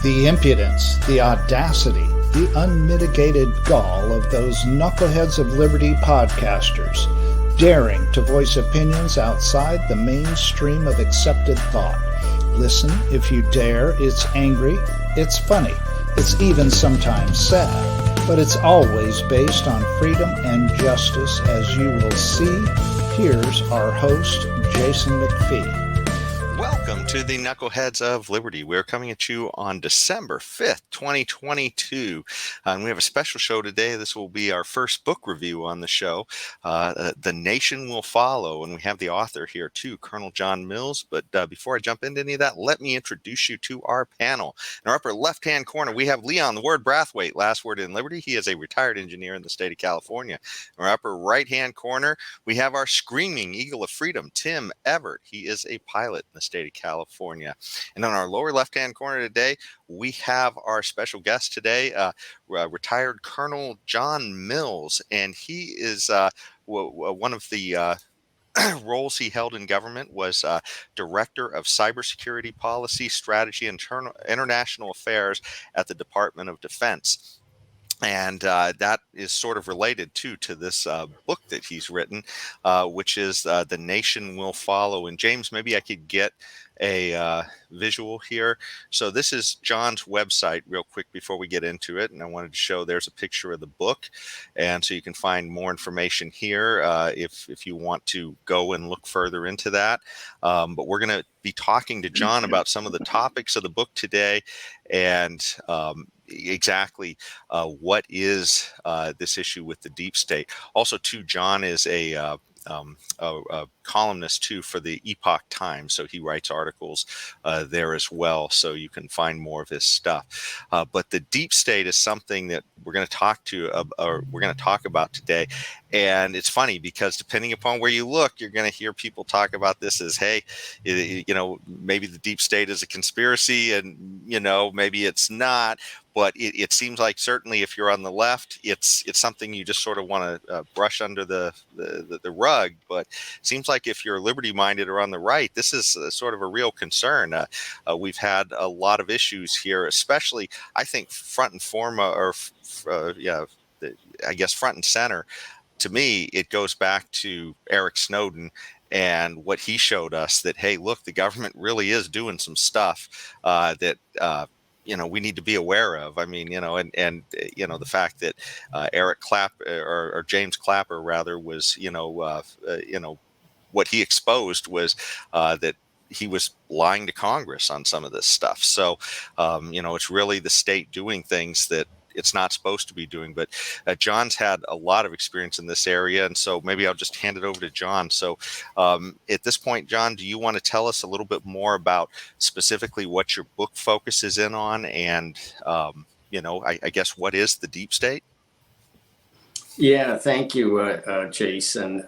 The impudence, the audacity, the unmitigated gall of those knuckleheads of liberty podcasters, daring to voice opinions outside the mainstream of accepted thought. Listen if you dare. It's angry, it's funny, it's even sometimes sad, but it's always based on freedom and justice, as you will see. Here's our host, Jason McPhee. Welcome to the Knuckleheads of Liberty. We're coming at you on December 5th, 2022. And we have a special show today. This will be our first book review on the show. The Nation Will Follow. And we have the author here too, Colonel John Mills. But before I jump into any of that, let me introduce you to our panel. In our upper left-hand corner, we have Leon, the Word Brathwaite, last word in Liberty. He is a retired engineer in the state of California. In our upper right-hand corner, we have our screaming eagle of freedom, Tim Everett. He is a pilot in the state of California. And on our lower left-hand corner today, we have our special guest today, retired Colonel John Mills. And he is one of the roles he held in government was Director of Cybersecurity Policy, Strategy, and International Affairs at the Department of Defense. And that is sort of related, too, to this book that he's written, which is The Nation Will Follow. And James, maybe I could get a visual here. So this is John's website real quick before we get into it. And I wanted to show there's a picture of the book. And so you can find more information here if you want to go and look further into that. But we're going to be talking to John about some of the topics of the book today and exactly what is this issue with the deep state. Also, too, John is a columnist too for the Epoch Times, so he writes articles there as well. So you can find more of his stuff. But the deep state is something that we're going to talk about today. And it's funny because depending upon where you look, you're going to hear people talk about this as, hey, maybe the deep state is a conspiracy, and maybe it's not. But it seems like certainly if you're on the left, it's something you just sort of want to brush under the rug. But it seems like if you're liberty-minded or on the right, this is sort of a real concern. We've had a lot of issues here, especially I think front and center. To me, it goes back to Eric Snowden and what he showed us that, hey, look, the government really is doing some stuff that we need to be aware of. I mean, the fact that Eric Clapper or James Clapper rather was, what he exposed was that he was lying to Congress on some of this stuff. So, it's really the state doing things that it's not supposed to be doing. But John's had a lot of experience in this area. And so maybe I'll just hand it over to John. So at this point, John, do you want to tell us a little bit more about specifically what your book focuses in on? And, I guess, what is the deep state? Yeah, thank you, Jason.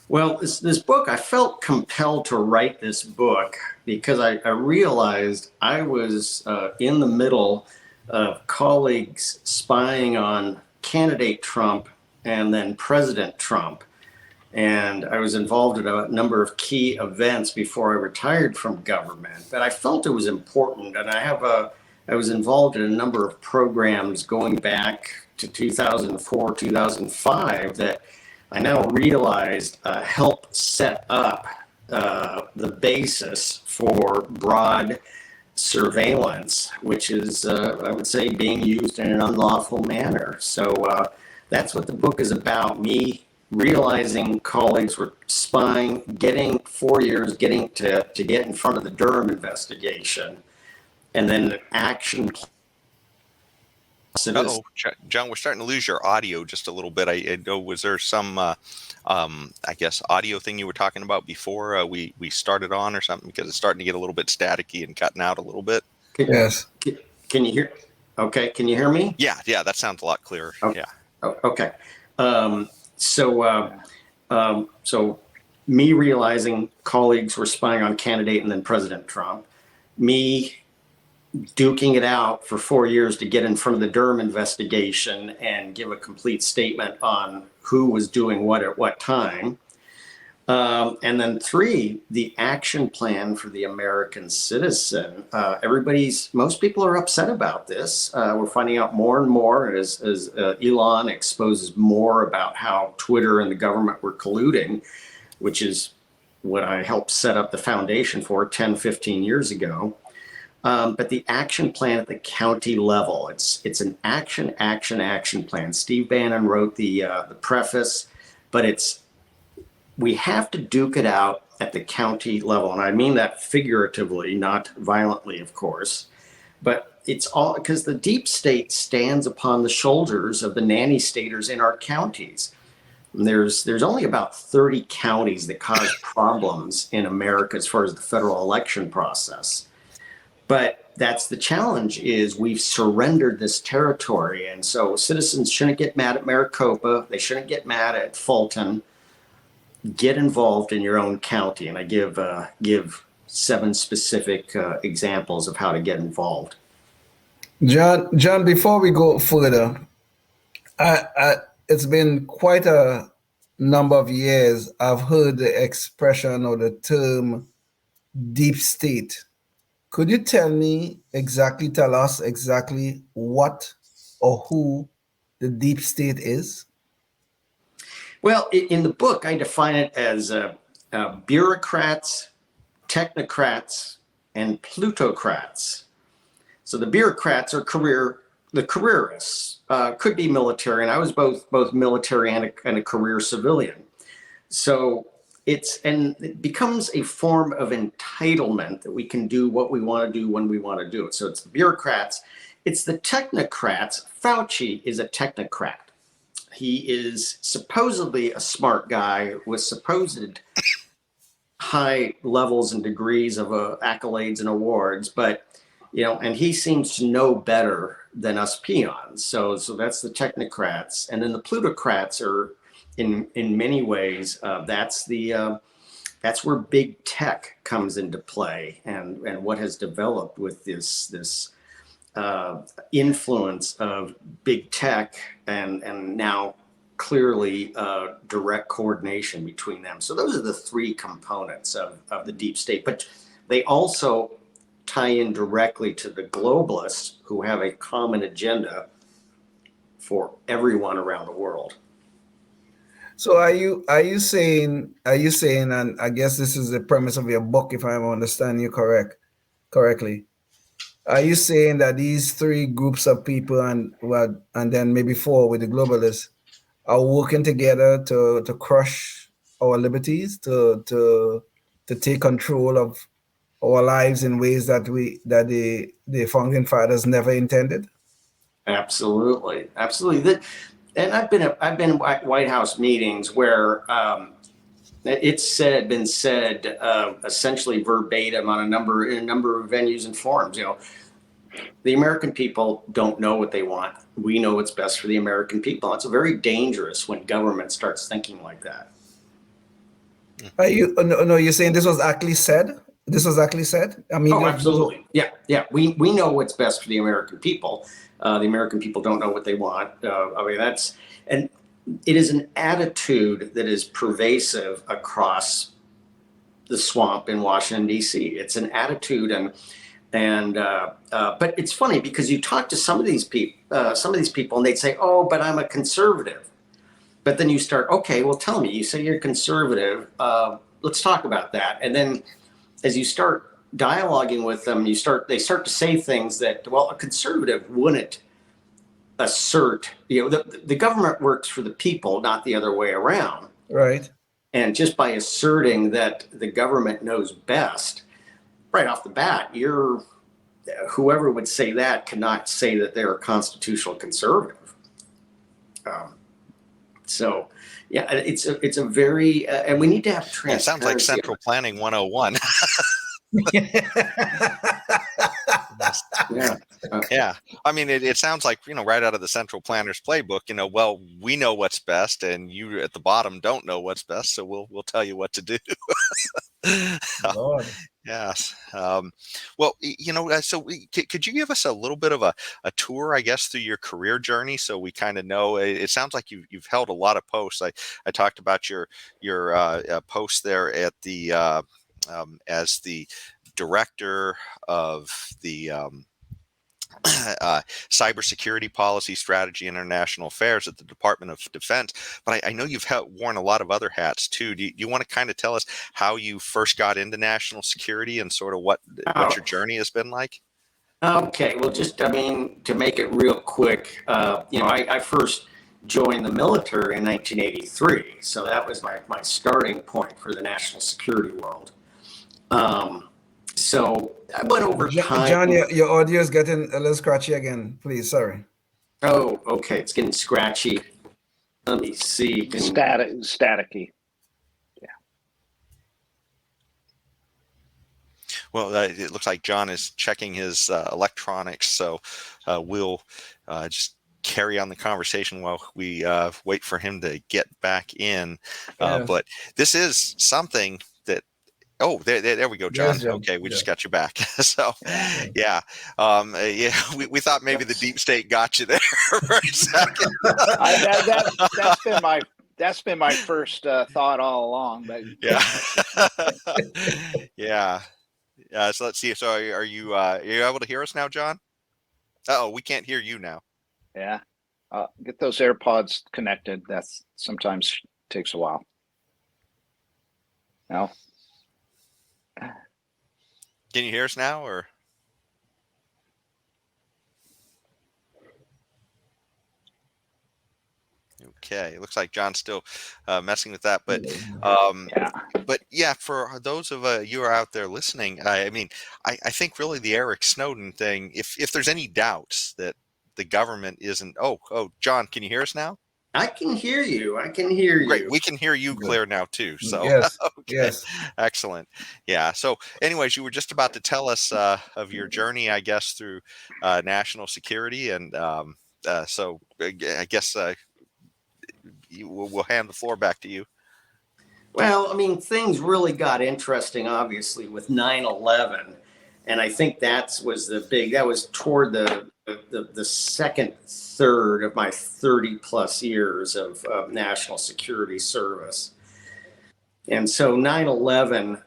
Well, this book, I felt compelled to write this book because I realized I was in the middle of colleagues spying on candidate Trump and then President Trump. And I was involved in a number of key events before I retired from government. But I felt it was important. And I was involved in a number of programs going back to 2004, 2005 that I now realized help set up the basis for broad surveillance, which is, I would say, being used in an unlawful manner. So that's what the book is about. Me realizing colleagues were spying, getting 4 years, getting to get in front of the Durham investigation, and then action. Oh, John, we're starting to lose your audio just a little bit. I know, was there some, audio thing you were talking about before we started on or something? Because it's starting to get a little bit staticky and cutting out a little bit. Yes. Can you hear? Okay. Can you hear me? Yeah. That sounds a lot clearer. Okay. Yeah. Okay. So me realizing colleagues were spying on candidate and then President Trump, me duking it out for 4 years to get in front of the Durham investigation and give a complete statement on who was doing what at what time. And then 3, the action plan for the American citizen. Most people are upset about this. We're finding out more and more as Elon exposes more about how Twitter and the government were colluding, which is what I helped set up the foundation for 10, 15 years ago. But the action plan at the county level, it's an action plan. Steve Bannon wrote the preface, but we have to duke it out at the county level. And I mean that figuratively, not violently, of course. But it's all because the deep state stands upon the shoulders of the nanny staters in our counties. And there's only about 30 counties that cause problems in America as far as the federal election process. But that's the challenge, is we've surrendered this territory. And so citizens shouldn't get mad at Maricopa. They shouldn't get mad at Fulton. Get involved in your own county. And I give 7 specific examples of how to get involved. John, before we go further, it's been quite a number of years I've heard the expression or the term deep state. Could you tell us exactly what or who the deep state is? Well, in the book, I define it as bureaucrats, technocrats, and plutocrats. So the bureaucrats are the careerists, could be military, and I was both military and a career civilian. So it becomes a form of entitlement that we can do what we want to do when we want to do it. So it's the bureaucrats, it's the technocrats. Fauci is a technocrat. He is supposedly a smart guy with supposed high levels and degrees of accolades and awards, but and he seems to know better than us peons. So that's the technocrats, and then the plutocrats are, in many ways, that's where big tech comes into play, and what has developed with this influence of big tech and now clearly direct coordination between them. So those are the 3 components of the deep state, but they also tie in directly to the globalists who have a common agenda for everyone around the world. So are you saying, and I guess this is the premise of your book, if I'm understanding you correctly, are you saying that these 3 groups of people and then maybe 4 with the globalists are working together to crush our liberties, to take control of our lives in ways that the founding fathers never intended? Absolutely. And I've been in White House meetings where it's been said essentially verbatim in a number of venues and forums. The American people don't know what they want. We know what's best for the American people. It's very dangerous when government starts thinking like that. You're saying this was actually said? I mean, absolutely. Yeah. We know what's best for the American people. The American people don't know what they want. And it is an attitude that is pervasive across the swamp in Washington, D.C. It's an attitude, but it's funny because you talk to some of these people, and they'd say, "Oh, but I'm a conservative." But then you start, okay, well, tell me. You say you're conservative. Let's talk about that. And then, as you start dialoguing with them, they start to say things that, well, a conservative wouldn't assert. The government works for the people, not the other way around. Right. And just by asserting that the government knows best, right off the bat, whoever would say that cannot say that they're a constitutional conservative. So, yeah, it's a very and we need to have transparency. It sounds like Central Planning 101. Yeah. Yeah. I mean, it sounds like, right out of the central planner's playbook, well, we know what's best and you at the bottom don't know what's best. So we'll tell you what to do. Lord. Yes. Well, so could you give us a little bit of a tour, I guess, through your career journey, so we kind of know? It sounds like you've held a lot of posts. I talked about your post there at the as the director of the cybersecurity policy strategy and international affairs at the Department of Defense. But I know you've worn a lot of other hats too. Do you want to kind of tell us how you first got into national security and sort of what your journey has been like? Okay, well, to make it real quick, I first joined the military in 1983, so that was my starting point for the national security world. So I went over time. John, your audio is getting a little scratchy again. Please, sorry. Oh, okay, it's getting scratchy. Let me see. Staticky. Well, it looks like John is checking his electronics, so we'll just carry on the conversation while we wait for him to get back in. Yes. But this is something that. Oh, there we go, John. Yes, John. Okay, we Yeah. just got you back. So, yeah, we thought maybe the deep state got you there for a second. That's been my first thought all along. But Yeah, yeah. So let's see. So are you able to hear us now, John? Oh, we can't hear you now. yeah, get those AirPods connected. That's sometimes takes a while. No. Can you hear us now, or? Okay, it looks like John's still messing with that, but yeah, for those of you who are out there listening, I mean, I think really the Eric Snowden thing, if there's any doubts that the government isn't, John, can you hear us now? I can hear you. Great, we can hear you clear now too. So Yes, okay. yes. Excellent. Yeah. So, anyways, you were just about to tell us of your journey, I guess, through national security, and so I guess we'll hand the floor back to you. Well, I mean, things really got interesting, obviously, with 9/11, and I think that was toward the second third of my 30 plus years of national security service. And so 9/11,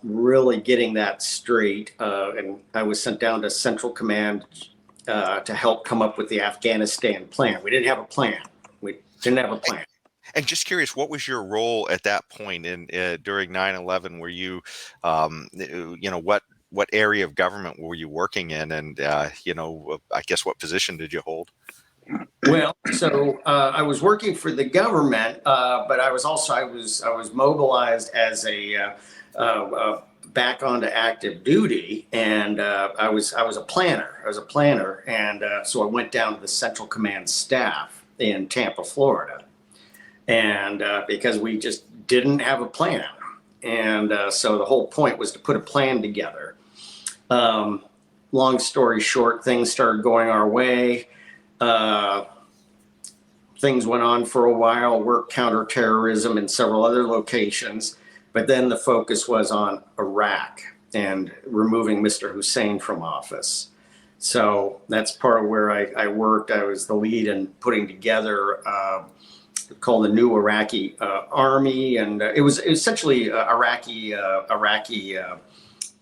really getting that straight, and I was sent down to Central Command to help come up with the Afghanistan plan. We didn't have a plan. And just curious, what was your role at that point in during 9/11? Were you, what area of government were you working in, and I guess what position did you hold? Well, so I was working for the government, but I was mobilized as a back onto active duty, and I was a planner. And so I went down to the Central Command staff in Tampa, Florida, and because we just didn't have a plan, and so the whole point was to put a plan together. Long story short, things started going our way. Things went on for a while, worked counterterrorism in several other locations, but then the focus was on Iraq and removing Mr. Hussein from office. So that's part of where I worked. I was the lead in putting together called the new Iraqi army, and it was essentially Iraqi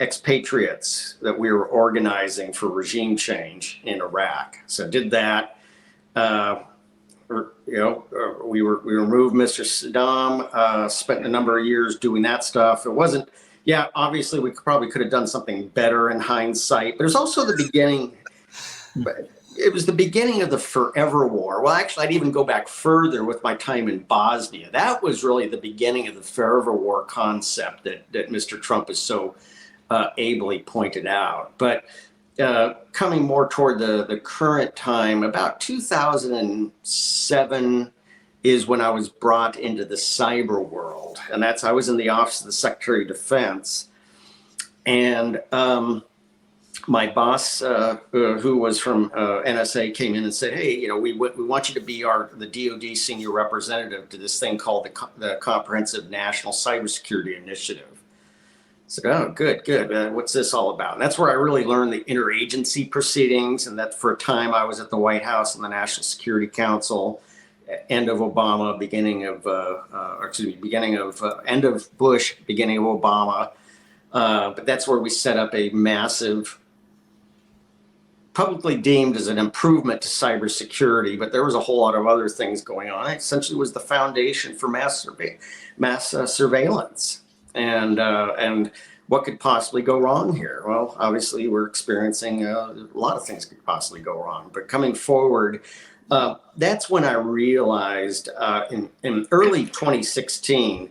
expatriates that we were organizing for regime change in Iraq. So did that. We removed Mr. Saddam, spent a number of years doing that stuff. It wasn't, obviously we probably could have done something better in hindsight, but it was also the beginning. It was the beginning of the forever war. Well, actually, I'd even go back further with my time in Bosnia. That was really the beginning of the forever war concept that Mr. Trump has so ably pointed out. But coming more toward the current time, about 2007 is when I was brought into the cyber world. And I was in the Office of the Secretary of Defense. And my boss, who was from NSA, came in and said, "Hey, we want you to be the DoD senior representative to this thing called the Comprehensive National Cybersecurity Initiative." I said, "Oh, good. What's this all about?" And that's where I really learned the interagency proceedings, and that for a time I was at the White House and the National Security Council, end of Obama, end of Bush, beginning of Obama. But that's where we set up a massive, publicly deemed as an improvement to cybersecurity, but there was a whole lot of other things going on. It essentially was the foundation for mass surveillance. And what could possibly go wrong here? Well, obviously, we're experiencing a lot of things could possibly go wrong. But coming forward, that's when I realized in early 2016,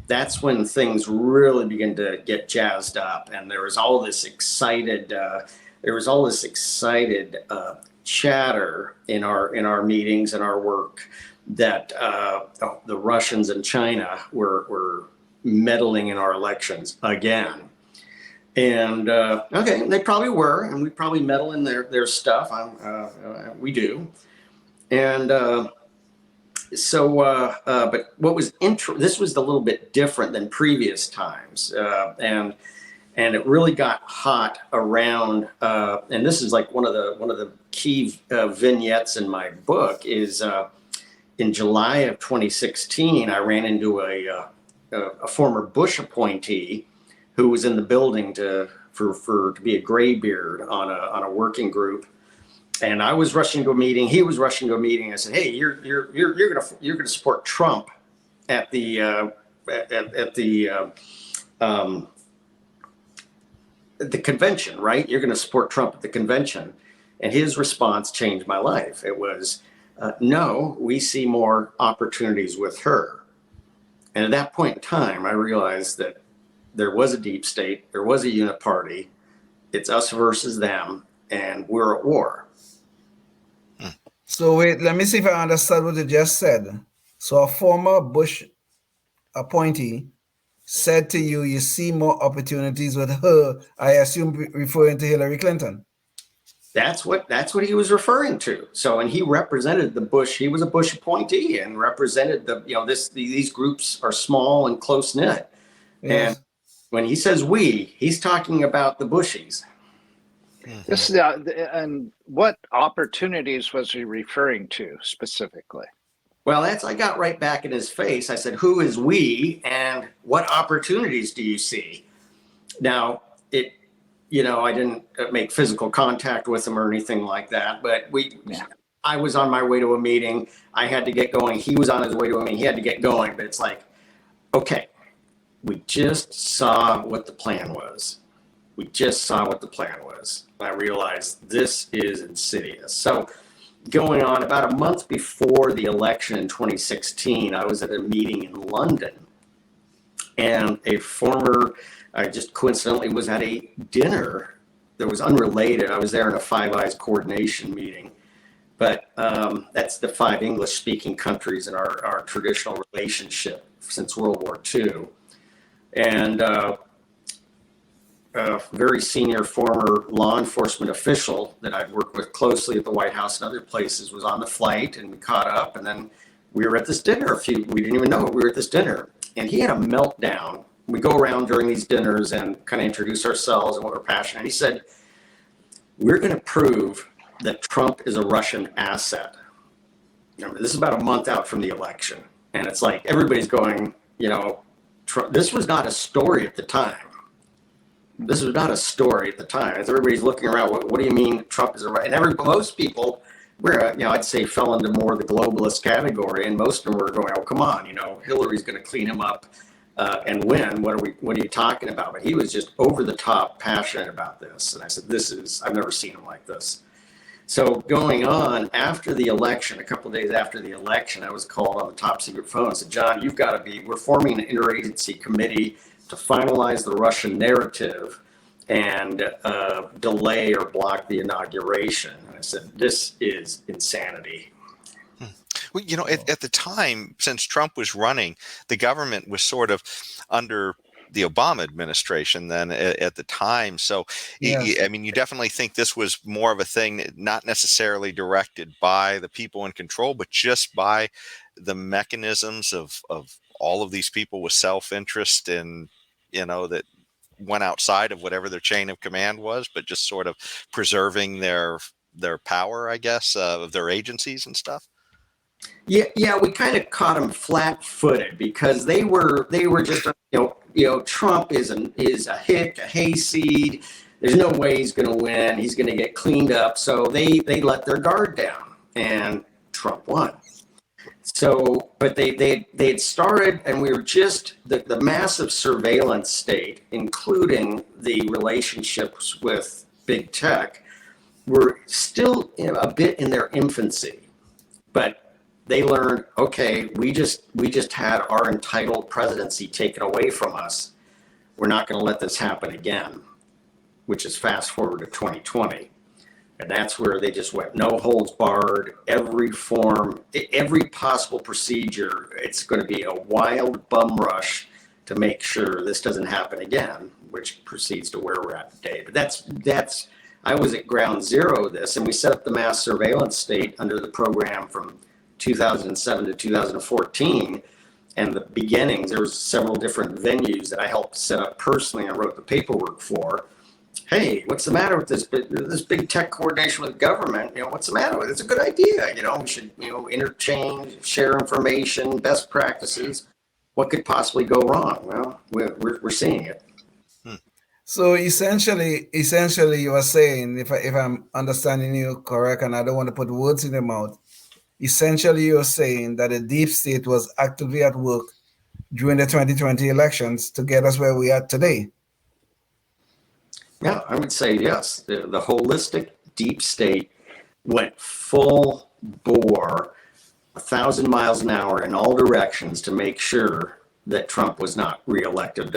that's when things really began to get jazzed up, and there was all this excited chatter in our meetings and our work that the Russians and China were meddling in our elections again. And okay, they probably were, and we probably meddle in their stuff. We do. And but what was this was a little bit different than previous times, and it really got hot around. And this is like one of the key vignettes in my book is in July of 2016, I ran into a former Bush appointee who was in the building to be a graybeard on a working group. And I was rushing to a meeting. He was rushing to a meeting. I said, "Hey, you're gonna support Trump at the convention, right? You're gonna support Trump at the convention." And his response changed my life. It was, "No, we see more opportunities with her." And at that point in time, I realized that there was a deep state, there was a uniparty. It's us versus them, and we're at war. So wait, let me see if I understand what you just said. So a former Bush appointee said to you, you see more opportunities with her, I assume referring to Hillary Clinton. That's what he was referring to. So, and he represented the Bush, he was a Bush appointee and represented these groups are small and close knit. Yes. And when he says he's talking about the Bushies. This and what opportunities was he referring to specifically? Well, I got right back in his face. I said, "Who is we, and what opportunities do you see?" Now, I didn't make physical contact with him or anything like that, but I was on my way to a meeting. I had to get going. He was on his way to a meeting. He had to get going, but it's like, okay, we just saw what the plan was. I realized this is insidious. So going on about a month before the election in 2016, I was at a meeting in London, and I just coincidentally was at a dinner that was unrelated. I was there in a Five Eyes coordination meeting, but that's the 5 English-speaking countries in our traditional relationship since World War II. And a very senior former law enforcement official that I'd worked with closely at the White House and other places was on the flight, and we caught up, and then we were at this dinner. We didn't even know we were at this dinner, and he had a meltdown. We go around during these dinners and kind of introduce ourselves and what we're passionate. And he said, "We're going to prove that Trump is a Russian asset." This is about a month out from the election, and it's like everybody's going, Trump. This was not a story at the time. As everybody's looking around, what do you mean Trump is a right? And most people I'd say fell into more the globalist category, and most of them were going, "Oh, come on, Hillary's going to clean him up and win. What are you talking about?" But he was just over the top passionate about this. And I said, I've never seen him like this. So going on after the election, a couple of days after the election, I was called on the top secret phone and said, "John, we're forming an interagency committee to finalize the Russian narrative and delay or block the inauguration." And I said, "This is insanity." Well, at the time, since Trump was running, the government was sort of under the Obama administration then at the time. So, Yes. I mean, you definitely think this was more of a thing not necessarily directed by the people in control, but just by the mechanisms of all of these people with self-interest and, that went outside of whatever their chain of command was, but just sort of preserving their power, I guess, of their agencies and stuff. Yeah, we kind of caught them flat-footed because they were just Trump is a hick, a hayseed. There's no way he's going to win. He's going to get cleaned up. So they let their guard down, and Trump won. So, but they had started, and we were just the massive surveillance state, including the relationships with big tech, were still a bit in their infancy, but they learned, okay, we just had our entitled presidency taken away from us. We're not going to let this happen again, which is fast forward to 2020. And that's where they just went no holds barred, every form, every possible procedure. It's going to be a wild bum rush to make sure this doesn't happen again, which proceeds to where we're at today. But that's I was at ground zero of this, and we set up the mass surveillance state under the program from 2007 to 2014, and the beginnings. There was several different venues that I helped set up personally and wrote the paperwork for. Hey, what's the matter with this big tech coordination with government? What's the matter with it? It's a good idea. We should interchange, share information, best practices. What could possibly go wrong? Well, we're seeing it. So essentially, you are saying, if I'm understanding you correct, and I don't want to put words in your mouth, essentially you're saying that the deep state was actively at work during the 2020 elections to get us where we are today. Yeah, I would say yes. The holistic deep state went full bore, 1,000 miles an hour in all directions to make sure that Trump was not reelected,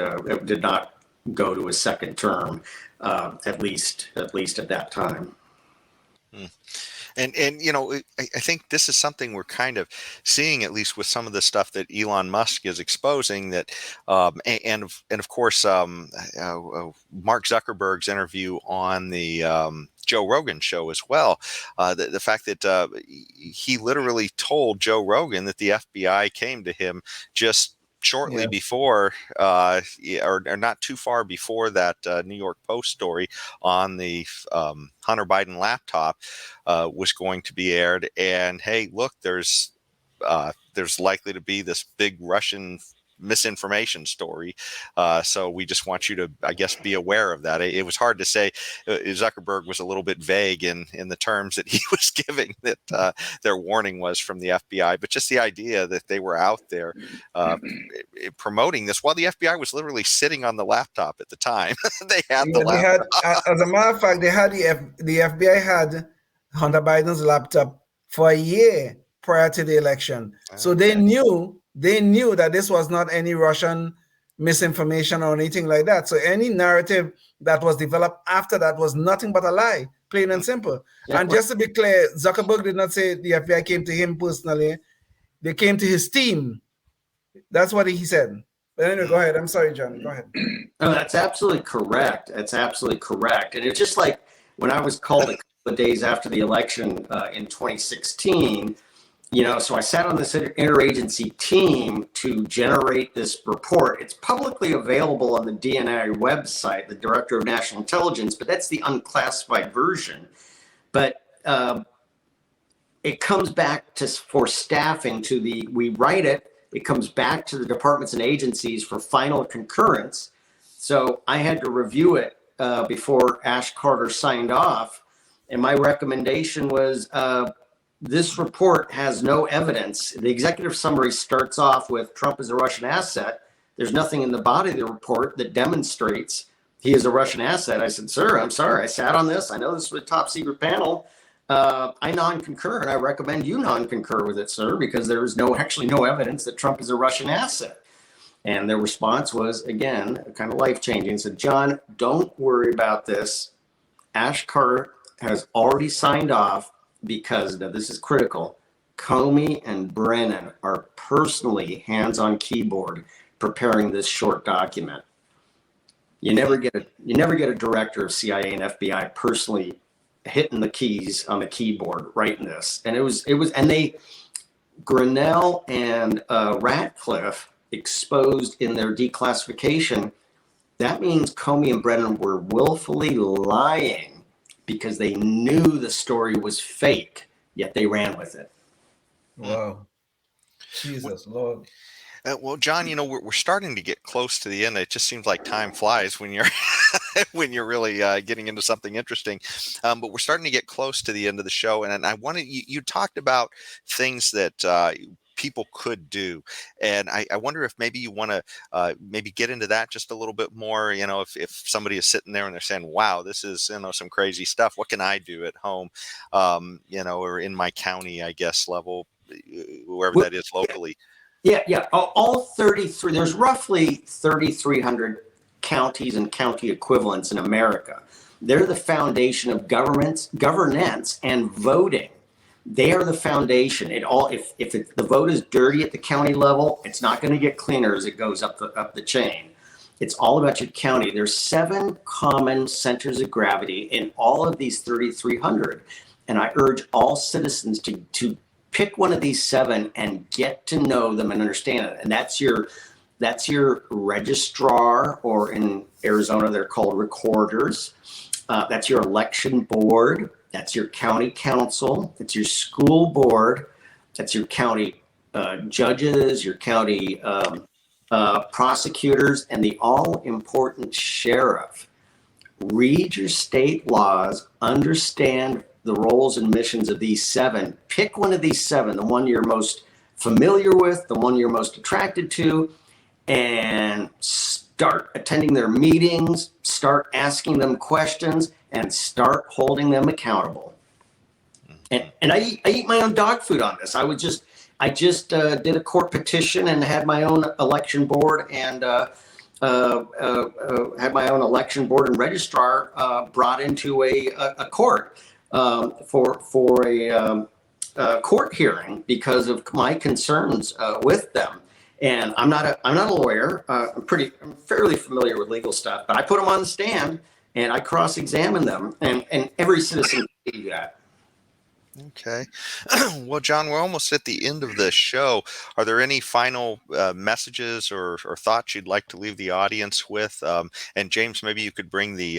did not go to a second term, at least at that time. And I think this is something we're kind of seeing, at least with some of the stuff that Elon Musk is exposing. That and of course Mark Zuckerberg's interview on the Joe Rogan show as well. The fact that he literally told Joe Rogan that the FBI came to him just shortly before, or not too far before that New York Post story on the Hunter Biden laptop was going to be aired. And hey, look, there's likely to be this big Russian misinformation story. So we just want you to, I guess, be aware of that. It was hard to say. Zuckerberg was a little bit vague in the terms that he was giving, that their warning was from the FBI, but just the idea that they were out there promoting this while the FBI was literally sitting on the laptop at the time. They had the laptop. As a matter of fact, the FBI had Hunter Biden's laptop for a year prior to the election. So they knew that this was not any Russian misinformation or anything like that. So any narrative that was developed after that was nothing but a lie, plain and simple. Yeah. And just to be clear, Zuckerberg did not say the FBI came to him personally. They came to his team. That's what he said. But anyway, go ahead. I'm sorry, John. Go ahead. No, that's absolutely correct. That's absolutely correct. And it's just like when I was called a couple of days after the election in 2016, so I sat on this interagency team to generate this report. It's publicly available on the DNI website, the Director of National Intelligence, but that's the unclassified version. But it comes back for staffing we write it. It comes back to the departments and agencies for final concurrence. So I had to review it before Ash Carter signed off. And my recommendation was, this report has no evidence. The executive summary starts off with Trump is a Russian asset. There's nothing in the body of the report that demonstrates he is a Russian asset. I said, sir, I'm sorry. I sat on this. I know this was a top secret panel. I non-concur, and I recommend you non-concur with it, sir, because there is actually no evidence that Trump is a Russian asset. And their response was, again, kind of life-changing. Said, John, don't worry about this. Ash Carter has already signed off, because now this is critical. Comey and Brennan are personally hands on keyboard preparing this short document. You never get a director of CIA and FBI personally hitting the keys on the keyboard writing this. And Grinnell and Ratcliffe exposed in their declassification. That means Comey and Brennan were willfully lying because they knew the story was fake, yet they ran with it. Wow. Jesus, Lord. Well, John, we're starting to get close to the end. It just seems like time flies when you're when you're really getting into something interesting. But we're starting to get close to the end of the show, and I wanted you talked about things that people could do, and I wonder if maybe you want to maybe get into that just a little bit more. If somebody is sitting there and they're saying, "Wow, this is some crazy stuff. What can I do at home?" Or in my county, I guess level, wherever that is locally. Yeah. All 33, there's roughly 3,300 counties and county equivalents in America. They're the foundation of governance and voting. They are the foundation. If the vote is dirty at the county level, it's not going to get cleaner as it goes up the chain. It's all about your county. There's 7 common centers of gravity in all of these 3,300. And I urge all citizens to pick one of these 7 and get to know them and understand it. And that's your registrar, or in Arizona, they're called recorders. That's your election board. That's your county council. That's your school board. That's your county judges, your county prosecutors, and the all-important sheriff. Read your state laws, understand the roles and missions of these 7. Pick one of these 7, the one you're most familiar with, the one you're most attracted to, and start attending their meetings, start asking them questions, and start holding them accountable. And I eat my own dog food on this. I just did a court petition and had my own election board and had my own election board and registrar brought into a court for a court hearing because of my concerns with them. And I'm not a lawyer. I'm fairly familiar with legal stuff, but I put them on the stand and I cross-examine them, and every citizen can do that. Okay. Well, John, we're almost at the end of the show. Are there any final messages or thoughts you'd like to leave the audience with? And James, maybe you could bring the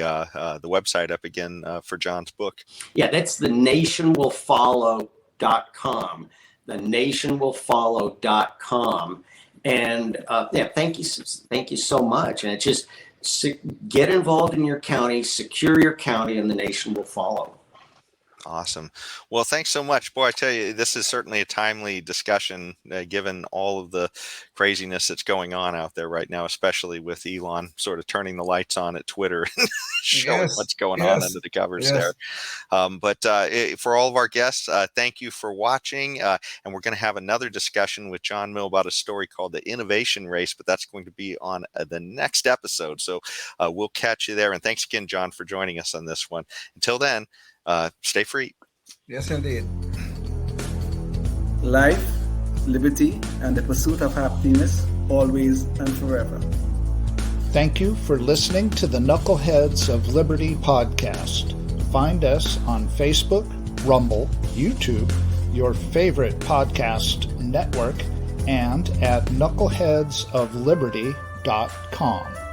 website up again for John's book. Yeah, that's thenationwillfollow.com. Thenationwillfollow.com. And thank you so much. And it's just get involved in your county, secure your county, and the nation will follow. Awesome. Well, thanks so much. Boy, I tell you, this is certainly a timely discussion, given all of the craziness that's going on out there right now, especially with Elon sort of turning the lights on at Twitter and showing what's going on under the covers there. But for all of our guests, thank you for watching. And we're going to have another discussion with John Mill about a story called The Innovation Race, but that's going to be on the next episode. So we'll catch you there. And thanks again, John, for joining us on this one. Until then, stay free. Yes, indeed. Life, liberty, and the pursuit of happiness, always and forever. Thank you for listening to the Knuckleheads of Liberty podcast. Find us on Facebook, Rumble, YouTube, your favorite podcast network, and at knuckleheadsofliberty.com.